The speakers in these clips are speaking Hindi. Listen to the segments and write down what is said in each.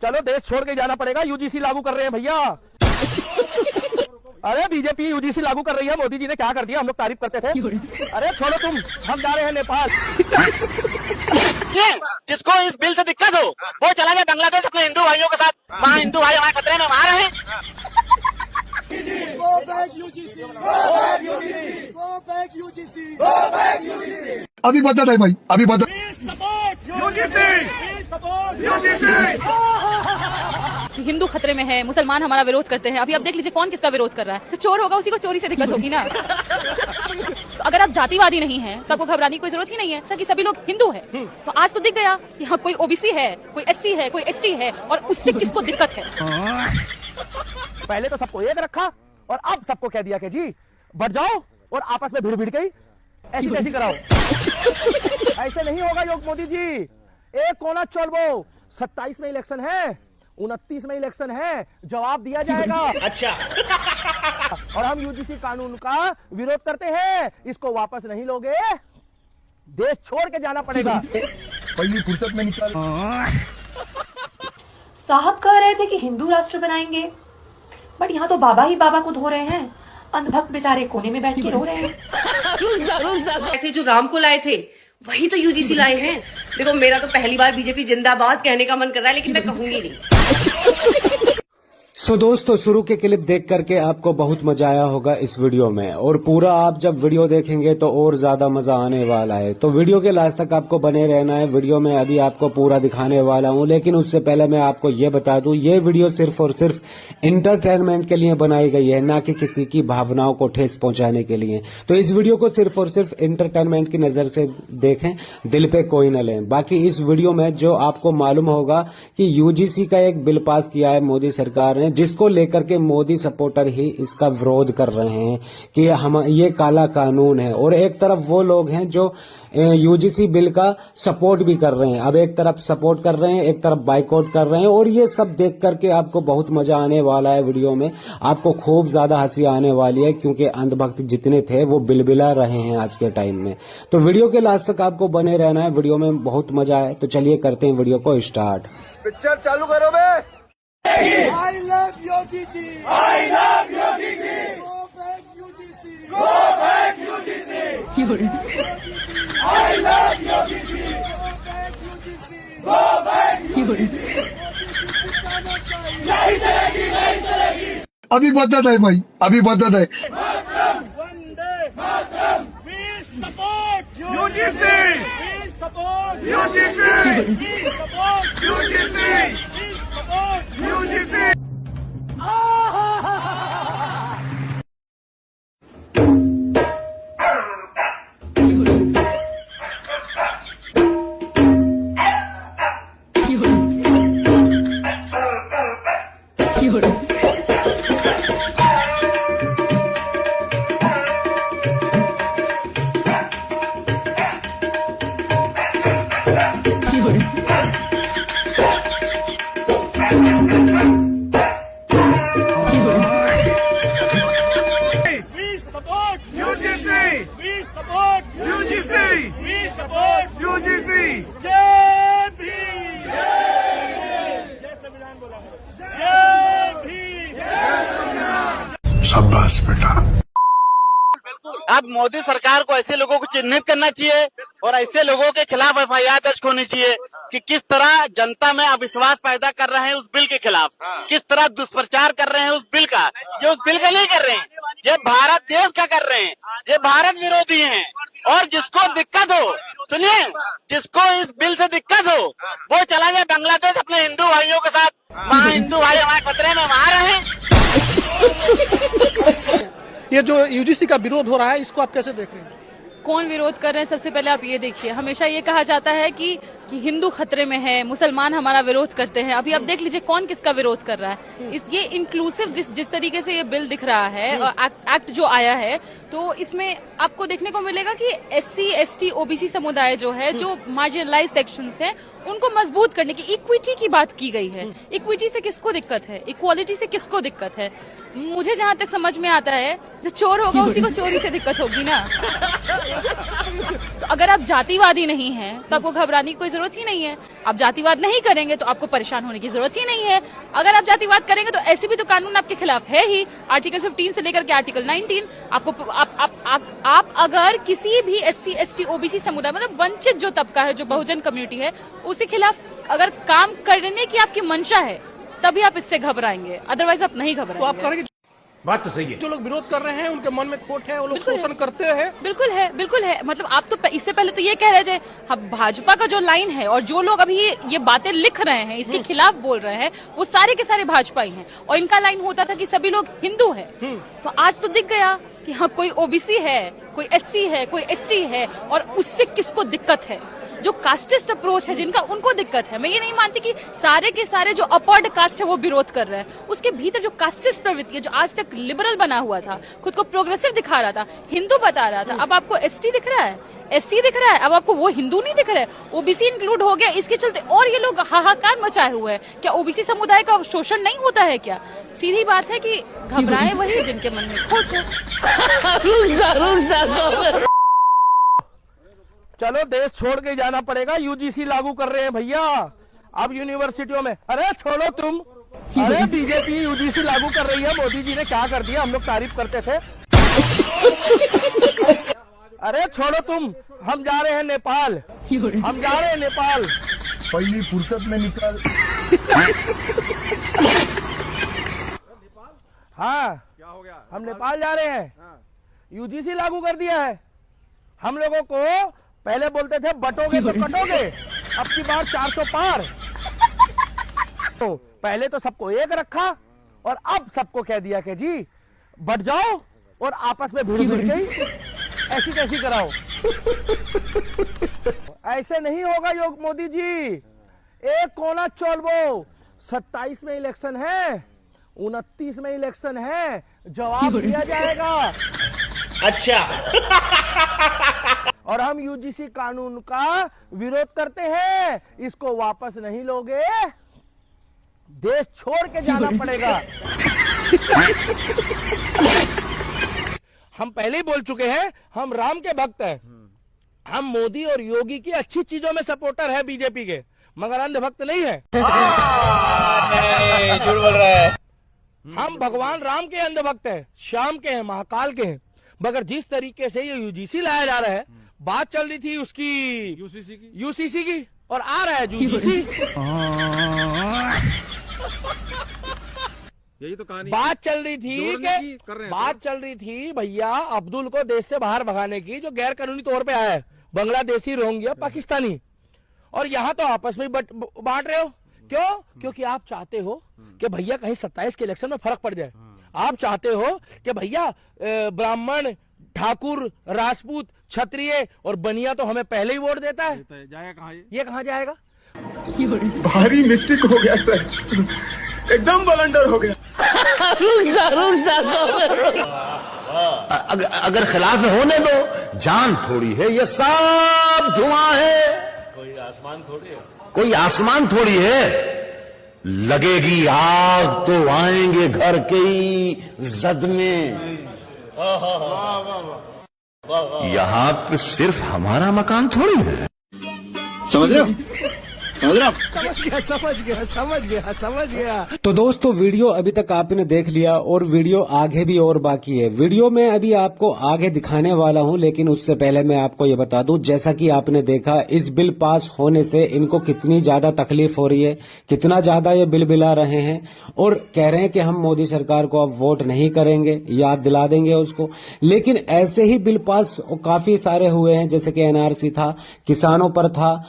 चलो देश छोड़ के जाना पड़ेगा, यूजीसी लागू कर रहे हैं भैया। अरे बीजेपी यूजीसी लागू कर रही है, मोदी जी ने क्या कर दिया, हम लोग तारीफ करते थे। अरे छोड़ो तुम, हम जा रहे हैं नेपाल। जिसको इस बिल से दिक्कत हो वो चला जाए बांग्लादेश अपने हिंदू भाइयों के साथ। वहाँ हिंदू भाई हमारे खतरे में आ रहे हैं। Go back UGC! Go back UGC! Go back UGC! Go back UGC! अभी बता दे भाई, अभी बता। हिंदू खतरे में है, मुसलमान हमारा विरोध करते हैं। अभी अब देख लीजिए कौन किसका विरोध कर रहा है। तो चोर होगा उसी को चोरी से दिक्कत होगी ना। तो अगर आप जातिवादी नहीं हैं तो आपको घबराने की कोई जरूरत ही नहीं है, ताकि सभी लोग हिंदू हैं। तो आज तो दिख गया कि हाँ कोई ओबीसी है, कोई एससी है, कोई एसटी है, और उससे किसको दिक्कत है। पहले तो सबको एक रखा और अब सबको कह दिया कि जी बढ़ जाओ और आपस में भिड़ गई, ऐसी तैसी कराओ। ऐसे नहीं होगा योग मोदी जी, एक कोना चलबो। 27 में इलेक्शन है, 29 में इलेक्शन है, जवाब दिया जाएगा। अच्छा। और हम यूजीसी कानून का विरोध करते हैं, इसको वापस नहीं लोगे, देश छोड़ के जाना पड़ेगा। पहली फुर्सत में निकाल। साहब कह रहे थे कि हिंदू राष्ट्र बनाएंगे, बट यहाँ तो बाबा ही बाबा को धो रहे हैं। अंधभक्त बेचारे कोने में बैठ के रो रहे हैं। थे जो राम को लाए थे वही तो यूजीसी लाए हैं। देखो मेरा तो पहली बार बीजेपी जिंदाबाद कहने का मन कर रहा है, लेकिन मैं कहूंगी नहीं। सो दोस्तों, शुरू के क्लिप देख करके आपको बहुत मजा आया होगा इस वीडियो में, और पूरा आप जब वीडियो देखेंगे तो और ज्यादा मजा आने वाला है। तो वीडियो के लास्ट तक आपको बने रहना है। वीडियो में अभी आपको पूरा दिखाने वाला हूं, लेकिन उससे पहले मैं आपको ये बता दूं, ये वीडियो सिर्फ और सिर्फ इंटरटेनमेंट के लिए बनाई गई है, ना कि किसी की भावनाओं को ठेस पहुंचाने के लिए। तो इस वीडियो को सिर्फ और सिर्फ इंटरटेनमेंट की नजर से देखें, दिल पे कोई न लें। बाकी इस वीडियो में जो आपको मालूम होगा कि यूजीसी का एक बिल पास किया है मोदी सरकार ने, जिसको लेकर के मोदी सपोर्टर ही इसका विरोध कर रहे हैं कि हम ये काला कानून है, और एक तरफ वो लोग हैं जो यूजीसी बिल का सपोर्ट भी कर रहे हैं। अब एक तरफ सपोर्ट कर रहे हैं, एक तरफ बाइकआउट कर रहे हैं, और ये सब देख करके आपको बहुत मजा आने वाला है। वीडियो में आपको खूब ज्यादा हंसी आने वाली है, क्योंकि अंधभक्त जितने थे वो बिलबिला रहे हैं आज के टाइम में। तो वीडियो के लास्ट तक आपको बने रहना है, वीडियो में बहुत मजा है। तो चलिए करते हैं वीडियो को स्टार्ट। पिक्चर चालू करो बे। I love Yogi ji! I love Yogi ji! Go back UGC! Go back UGC! I love Yogi ji! Go back UGC! Go back UGC! नहीं चलेगी, नहीं चलेगी। अभी बता दे भाई, अभी बता दे। Vande Mataram! We support UGC! We support UGC! We support UGC! We support UGC! शाबाश बेटा। अब मोदी सरकार को ऐसे लोगों को चिन्हित करना चाहिए और ऐसे लोगों के खिलाफ एफआईआर दर्ज होनी चाहिए कि किस तरह जनता में अविश्वास पैदा कर रहे हैं उस बिल के खिलाफ, किस तरह दुष्प्रचार कर रहे हैं उस बिल का। ये उस बिल का नहीं कर रहे हैं, ये भारत देश का कर रहे हैं, ये भारत विरोधी हैं। और जिसको दिक्कत हो, सुनिए, जिसको इस बिल से दिक्कत हो वो चला जाए बांग्लादेश अपने हिंदू भाइयों के साथ। वहाँ हिंदू भाई हमारे खतरे में आ रहे हैं। ये जो यूजीसी का विरोध हो रहा है, इसको आप कैसे देख रहे हैं? कौन विरोध कर रहे हैं? सबसे पहले आप ये देखिए, हमेशा ये कहा जाता है कि हिंदू खतरे में है, मुसलमान हमारा विरोध करते हैं। अभी अब देख लीजिए कौन किसका विरोध कर रहा है। ये इंक्लूसिव जिस तरीके से ये बिल दिख रहा है और एक्ट जो आया है, तो इसमें आपको देखने को मिलेगा कि एससी, एसटी, ओबीसी समुदाय जो है, जो मार्जिनलाइज्ड सेक्शंस हैं, उनको मजबूत करने की, इक्विटी की बात की गई है। इक्विटी से किसको दिक्कत है? इक्वालिटी से किसको दिक्कत है? मुझे जहां तक समझ में आता है, जो चोर होगा उसी को चोरी से दिक्कत होगी ना। तो अगर आप जातिवादी नहीं हैं तो आपको घबराने की कोई जरूरत ही नहीं है। आप जातिवाद नहीं करेंगे तो आपको परेशान होने की जरूरत ही नहीं है। अगर आप जातिवाद करेंगे तो ऐसे भी तो कानून आपके खिलाफ है ही। आर्टिकल 15 से लेकर के आर्टिकल 19 आपको आप अगर किसी भी SC ST OBC समुदाय, मतलब वंचित जो तबका है, जो बहुजन कम्युनिटी है, उसके खिलाफ अगर काम करने की आपकी मंशा है तभी आप इससे घबराएंगे, अदरवाइज आप नहीं तो आप घबराएंगे। करेंगे बात तो सही है। जो लोग विरोध कर रहे हैं उनके मन में खोट है, वो लोग बिल्कुल है। शोषण करते हैं। बिल्कुल है, बिल्कुल है। मतलब आप तो इससे पहले तो ये कह रहे थे, हम भाजपा का जो लाइन है और जो लोग अभी ये बातें लिख रहे हैं, इसके खिलाफ बोल रहे हैं, वो सारे के सारे भाजपा ही हैं। और इनका लाइन होता था कि सभी लोग हिंदू हैं। तो आज तो दिख गया कि हाँ, कोई OBC है, कोई SC है, कोई ST है, और उससे किसको दिक्कत है? जो कास्टिस्ट अप्रोच है जिनका, उनको दिक्कत है। मैं ये नहीं मानती कि सारे के सारे जो अपवर्ड कास्ट है वो विरोध कर रहे हैं। उसके भीतर जो कास्टिस्ट प्रवृत्ति है, जो आज तक लिबरल बना हुआ था, खुद को प्रोग्रेसिव दिखा रहा था, हिंदू बता रहा था, अब आपको ST दिख रहा है, SC दिख रहा है, अब आपको वो हिंदू नहीं दिख रहा है। OBC इंक्लूड हो गया, इसके चलते और ये लोग हाहाकार मचाए हुए हैं। क्या OBC समुदाय का शोषण नहीं होता है क्या? सीधी बात है कि घबराए वही जिनके मन में खोट हो। चलो देश छोड़ के जाना पड़ेगा। UGC लागू कर रहे हैं भैया अब यूनिवर्सिटियों में। अरे छोड़ो तुम, अरे बीजेपी UGC लागू कर रही है। मोदी जी ने क्या कर दिया? हम लोग तारीफ करते थे। अरे छोड़ो तुम, हम जा रहे हैं नेपाल, हम जा रहे हैं नेपाल। पहली फुर्सत में निकल। हाँ, क्या हो गया? हम नेपाल जा रहे हैं। UGC लागू कर दिया है। हम लोगों को पहले बोलते थे बटोगे तो कटोगे, अब की बार 400 पार। तो पहले तो सबको एक रखा और अब सबको कह दिया कि जी बट जाओ और आपस में भिड़ भिड़ गई ऐसी तैसी कराओ। ऐसे नहीं होगा योग मोदी जी। एक कोना चोलबो। 27 में इलेक्शन है, 29 में इलेक्शन है, जवाब दिया जाएगा। अच्छा। और हम UGC कानून का विरोध करते हैं। इसको वापस नहीं लोगे, देश छोड़ के जाना पड़ेगा। हम पहले ही बोल चुके हैं, हम राम के भक्त हैं। हम मोदी और योगी की अच्छी चीजों में सपोर्टर है बीजेपी के, मगर अंध भक्त नहीं है। झूठ बोल रहा है। हम भगवान राम के अंध भक्त हैं, श्याम के हैं, महाकाल के हैं। मगर जिस तरीके से ये UGC लाया जा रहा है, बात चल रही थी उसकी UCC की और आ रहा है UGC। यही तो कहानी। बात चल रही थी भैया अब्दुल को देश से बाहर भगाने की, जो गैर कानूनी तौर पे आया है, बांग्लादेशी, रोहिंग्या, पाकिस्तानी। और यहाँ तो आपस में बांट रहे हो। क्यों? क्योंकि आप चाहते हो कि भैया कहीं 27 के इलेक्शन में फर्क पड़ जाए। आप चाहते हो कि भैया ब्राह्मण, ठाकुर, राजपूत, क्षत्रिय और बनिया तो हमें पहले ही वोट देता है। जाएगा कहाँ ये कहाँ जाएगा? भारी मिस्टेक हो गया सर, एकदम बलंडर हो गया। अगर खिलाफ होने दो, जान थोड़ी है, ये सब धुआं है। कोई आसमान थोड़ी है। लगेगी आग तो आएंगे घर के ही जद में। यहाँ पे सिर्फ हमारा मकान थोड़ी है। समझ रहे हो? समझ गया। तो दोस्तों, वीडियो अभी तक आपने देख लिया और वीडियो आगे भी और बाकी है। वीडियो में अभी आपको आगे दिखाने वाला हूं, लेकिन उससे पहले मैं आपको ये बता दूं, जैसा कि आपने देखा, इस बिल पास होने से इनको कितनी ज्यादा तकलीफ हो रही है, कितना ज्यादा ये बिल बिला रहे हैं और कह रहे हैं कि हम मोदी सरकार को अब वोट नहीं करेंगे, याद दिला देंगे उसको। लेकिन ऐसे ही बिल पास काफी सारे हुए हैं, जैसे कि NRC था, किसानों पर था,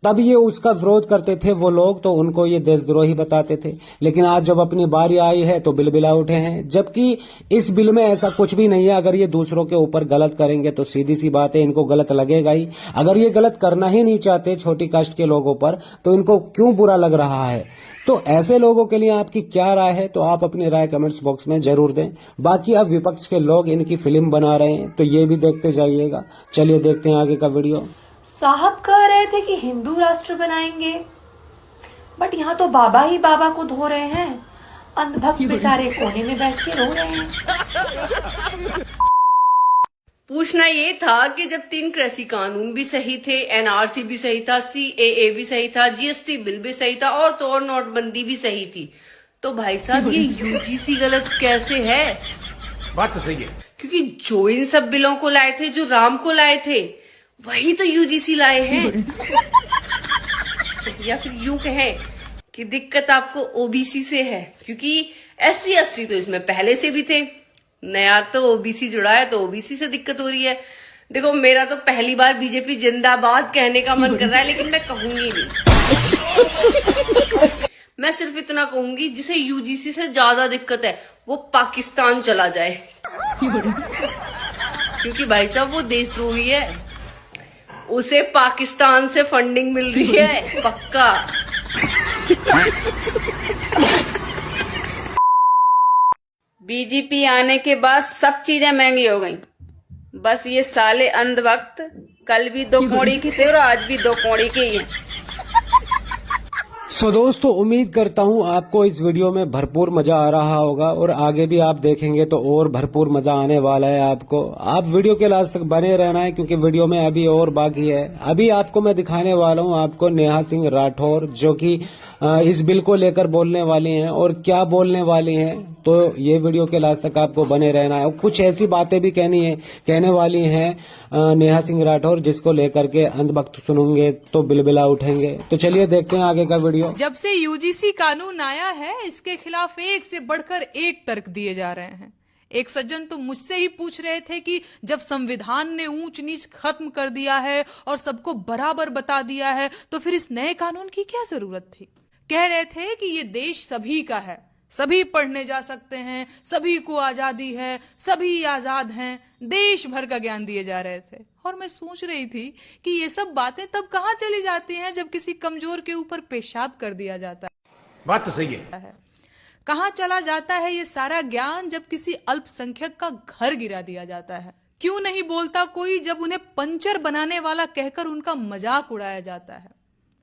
तब ये उसका विरोध करते थे वो लोग, तो उनको ये देशद्रोही बताते थे। लेकिन आज जब अपनी बारी आई है तो बिल बिला उठे हैं, जबकि इस बिल में ऐसा कुछ भी नहीं है। अगर ये दूसरों के ऊपर गलत करेंगे तो सीधी सी बात है, इनको गलत लगेगा ही। अगर ये गलत करना ही नहीं चाहते छोटी कास्ट के लोगों पर, तो इनको क्यों बुरा लग रहा है? तो ऐसे लोगों के लिए आपकी क्या राय है? तो आप अपनी राय कमेंट्स बॉक्स में जरूर दें। बाकी अब विपक्ष के लोग इनकी फिल्म बना रहे हैं, तो ये भी देखते जाइएगा। चलिए देखते हैं आगे का वीडियो। साहब कह रहे थे कि हिंदू राष्ट्र बनाएंगे, बट यहाँ तो बाबा ही बाबा को धो रहे हैं। अंधभक्त बेचारे कोने में बैठ के रो रहे हैं। पूछना ये था कि जब 3 कृषि कानून भी सही थे, एनआरसी भी सही था, सीएए भी सही था, जीएसटी बिल भी सही था और तो और नोटबंदी भी सही थी, तो भाई साहब ये यूजीसी गलत कैसे है? बात तो सही है। क्योंकि जो इन सब बिलों को लाए थे, जो राम को लाए थे, वही तो यूजीसी लाए हैं। या फिर यूं कहें कि दिक्कत आपको ओबीसी से है, क्योंकि SC SC तो इसमें पहले से भी थे, नया तो ओबीसी जुड़ा है तो ओबीसी से दिक्कत हो रही है। देखो मेरा तो पहली बार बीजेपी जिंदाबाद कहने का मन कर रहा है, लेकिन मैं कहूंगी नहीं। मैं सिर्फ इतना कहूंगी, जिसे यूजीसी से ज्यादा दिक्कत है वो पाकिस्तान चला जाए, क्योंकि भाई साहब वो देशद्रोही है, उसे पाकिस्तान से फंडिंग मिल रही है पक्का। बीजेपी आने के बाद सब चीजें महंगी हो गई। बस ये साले अंधभक्त कल भी 2 कौड़ी के थे और आज भी 2 कौड़ी के ही हैं। सो दोस्तों, उम्मीद करता हूँ आपको इस वीडियो में भरपूर मजा आ रहा होगा और आगे भी आप देखेंगे तो और भरपूर मजा आने वाला है आपको। आप वीडियो के लास्ट तक बने रहना है, क्योंकि वीडियो में अभी और बाकी है। अभी आपको मैं दिखाने वाला हूँ आपको नेहा सिंह राठौर, जो कि इस बिल को लेकर बोलने वाली हैं और क्या बोलने वाली हैं, तो ये वीडियो के लास्ट तक आपको बने रहना है। और कुछ ऐसी बातें भी कहने वाली हैं नेहा सिंह राठौर, जिसको लेकर के अंधभक्त सुनेंगे तो बिलबिला उठेंगे। तो चलिए देखते हैं आगे का वीडियो। जब से यूजीसी कानून आया है, इसके खिलाफ एक से बढ़कर एक तर्क दिए जा रहे हैं। एक सज्जन तो मुझसे ही पूछ रहे थे कि जब संविधान ने ऊंच नीच खत्म कर दिया है और सबको बराबर बता दिया है, तो फिर इस नए कानून की क्या जरूरत थी? कह रहे थे कि ये देश सभी का है, सभी पढ़ने जा सकते हैं, सभी को आजादी है, सभी आजाद हैं, देश भर का ज्ञान दिए जा रहे थे। और मैं सोच रही थी कि ये सब बातें तब कहाँ चली जाती हैं जब किसी कमजोर के ऊपर पेशाब कर दिया जाता है। बात तो सही है। कहाँ चला जाता है ये सारा ज्ञान जब किसी अल्पसंख्यक का घर गिरा दिया जाता है? क्यों नहीं बोलता कोई जब उन्हें पंचर बनाने वाला कहकर उनका मजाक उड़ाया जाता है?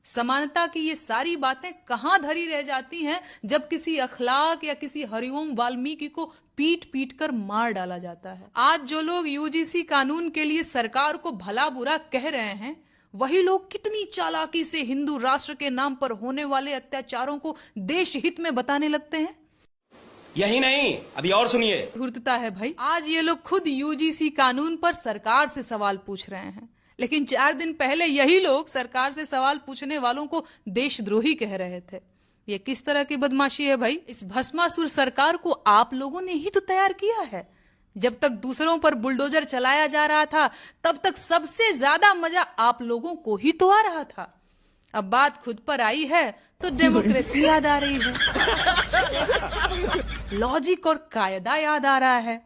समानता की ये सारी बातें कहां धरी रह जाती हैं जब किसी अखलाक या किसी हरिओम वाल्मीकि को पीट पीट कर मार डाला जाता है? आज जो लोग यूजीसी कानून के लिए सरकार को भला बुरा कह रहे हैं, वही लोग कितनी चालाकी से हिंदू राष्ट्र के नाम पर होने वाले अत्याचारों को देश हित में बताने लगते हैं। यही नहीं, अभी और सुनिए। धूर्तता है भाई। आज ये लोग खुद यूजीसी कानून पर सरकार से सवाल पूछ रहे हैं, लेकिन 4 दिन पहले यही लोग सरकार से सवाल पूछने वालों को देशद्रोही कह रहे थे। ये किस तरह की बदमाशी है भाई? इस भस्मासुर सरकार को आप लोगों ने ही तो तैयार किया है। जब तक दूसरों पर बुलडोजर चलाया जा रहा था, तब तक सबसे ज्यादा मजा आप लोगों को ही तो आ रहा था। अब बात खुद पर आई है तो डेमोक्रेसी याद आ रही है, लॉजिक और कायदा याद आ रहा है।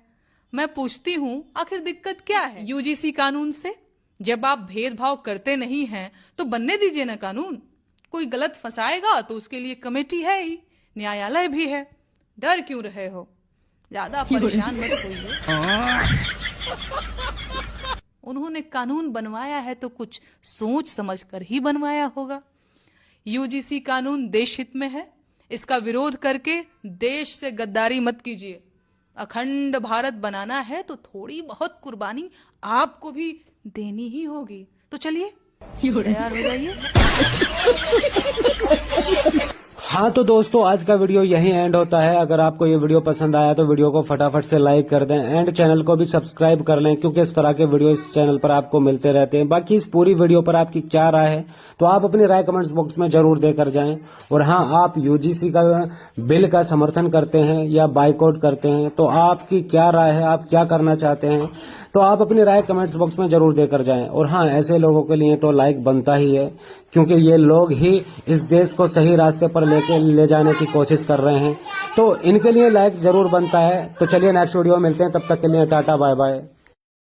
मैं पूछती हूँ, आखिर दिक्कत क्या है यूजीसी कानून से? जब आप भेदभाव करते नहीं हैं तो बनने दीजिए ना कानून। कोई गलत फंसाएगा तो उसके लिए कमेटी है ही, न्यायालय भी है। डर क्यों रहे हो? ज्यादा परेशान मत होइए। उन्होंने कानून बनवाया है तो कुछ सोच समझ कर ही बनवाया होगा। यूजीसी कानून देश हित में है, इसका विरोध करके देश से गद्दारी मत कीजिए। अखंड भारत बनाना है तो थोड़ी बहुत कुर्बानी आपको भी देनी ही होगी। तो चलिए तैयार हो जाइए। हाँ तो दोस्तों, आज का वीडियो यहीं एंड होता है। अगर आपको ये वीडियो पसंद आया तो वीडियो को फटाफट से लाइक कर दें एंड चैनल को भी सब्सक्राइब कर लें, क्योंकि इस तरह के वीडियो इस चैनल पर आपको मिलते रहते हैं। बाकी इस पूरी वीडियो पर आपकी क्या राय है तो आप अपनी राय कमेंट्स बॉक्स में जरूर देकर जाएं। और हाँ, आप यूजीसी का बिल का समर्थन करते हैं या बाइकआउट करते हैं तो आपकी क्या राय है, आप क्या करना चाहते हैं, तो आप अपनी राय कमेंट्स बॉक्स में जरूर देकर जाएं। और हाँ, ऐसे लोगों के लिए तो लाइक बनता ही है, क्योंकि ये लोग ही इस देश को सही रास्ते पर ले जाने की कोशिश कर रहे हैं, तो इनके लिए लाइक जरूर बनता है। तो चलिए नेक्स्ट वीडियो में मिलते हैं, तब तक के लिए टाटा बाय बाय।